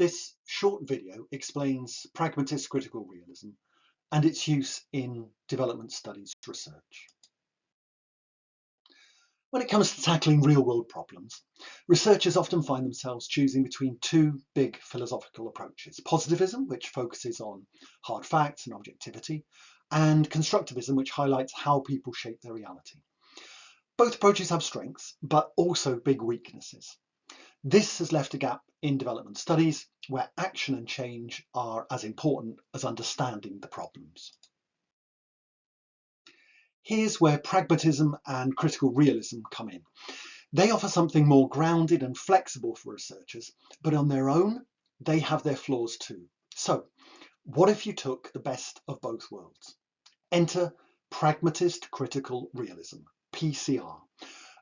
This short video explains pragmatist-critical realism and its use in development studies research. When it comes to tackling real-world problems, researchers often find themselves choosing between two big philosophical approaches: positivism, which focuses on hard facts and objectivity, and constructivism, which highlights how people shape their reality. Both approaches have strengths, but also big weaknesses. This has left a gap in development studies where action and change are as important as understanding the problems. Here's where pragmatism and critical realism come in. They offer something more grounded and flexible for researchers, but on their own, they have their flaws too. So, what if you took the best of both worlds? Enter Pragmatist-Critical Realism, PCR,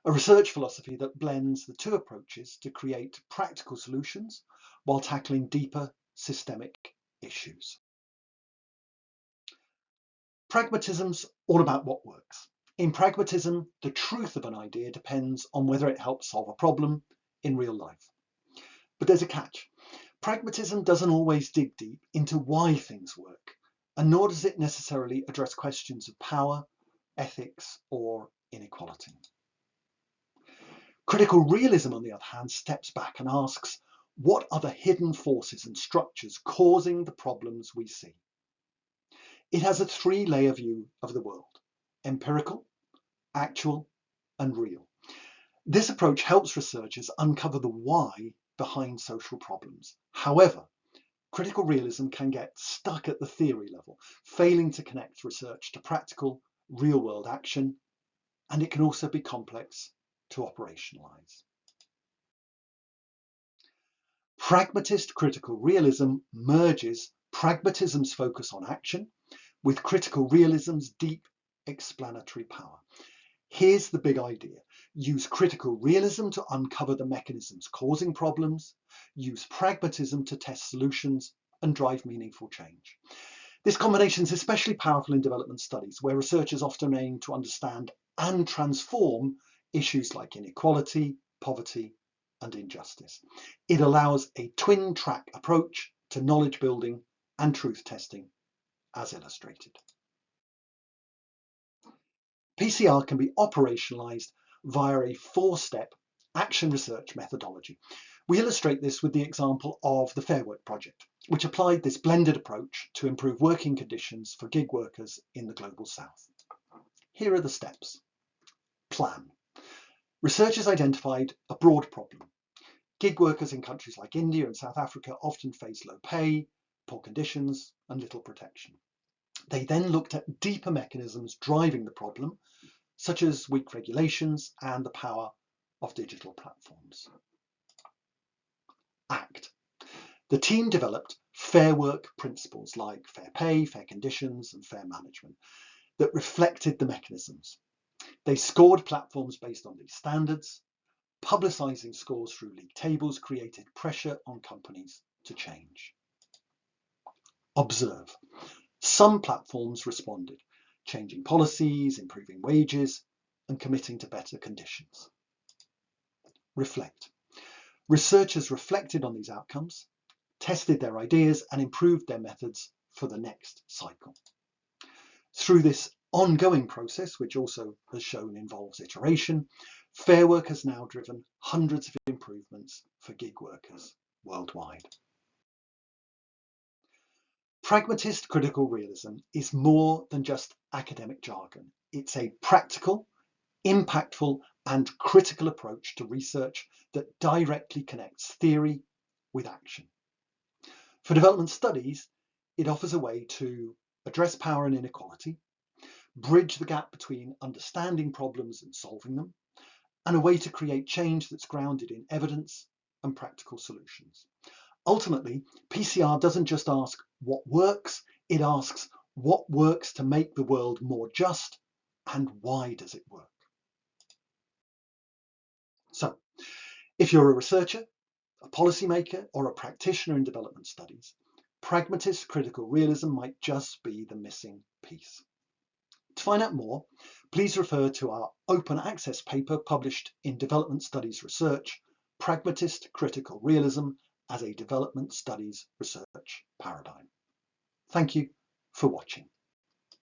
a research philosophy that blends the two approaches to create practical solutions while tackling deeper systemic issues. Pragmatism's all about what works. In pragmatism, the truth of an idea depends on whether it helps solve a problem in real life. But there's a catch. Pragmatism doesn't always dig deep into why things work, and nor does it necessarily address questions of power, ethics, or inequality. Critical realism, on the other hand, steps back and asks, what are the hidden forces and structures causing the problems we see? It has a three-layer view of the world: empirical, actual, and real. This approach helps researchers uncover the why behind social problems. However, critical realism can get stuck at the theory level, failing to connect research to practical, real-world action, and it can also be complex to operationalize. Pragmatist critical realism merges pragmatism's focus on action with critical realism's deep explanatory power. Here's the big idea. Use critical realism to uncover the mechanisms causing problems, use pragmatism to test solutions and drive meaningful change. This combination is especially powerful in development studies, where researchers often aim to understand and transform issues like inequality, poverty, and injustice. It allows a twin-track approach to knowledge building and truth testing, as illustrated. PCR can be operationalized via a four-step action research methodology. We illustrate this with the example of the Fair Work project, which applied this blended approach to improve working conditions for gig workers in the Global South. Here are the steps. Plan. Researchers identified a broad problem. Gig workers in countries like India and South Africa often face low pay, poor conditions, and little protection. They then looked at deeper mechanisms driving the problem, such as weak regulations and the power of digital platforms. Act. The team developed fair work principles like fair pay, fair conditions, and fair management that reflected the mechanisms. They scored platforms based on these standards. Publicizing scores through league tables created pressure on companies to change. Observe. Some platforms responded, changing policies, improving wages, and committing to better conditions. Reflect. Researchers reflected on these outcomes, tested their ideas, and improved their methods for the next cycle. Through this ongoing process, which also has shown involves iteration, Fair Work has now driven hundreds of improvements for gig workers worldwide. Pragmatist critical realism is more than just academic jargon. It's a practical, impactful, and critical approach to research that directly connects theory with action. For development studies, it offers a way to address power and inequality, bridge the gap between understanding problems and solving them, and a way to create change that's grounded in evidence and practical solutions. Ultimately, PCR doesn't just ask what works, it asks what works to make the world more just and why does it work. So, if you're a researcher, a policymaker, or a practitioner in development studies, pragmatist critical realism might just be the missing piece. To find out more, please refer to our open access paper published in Development Studies Research, Pragmatist Critical Realism as a development studies research paradigm. Thank you for watching.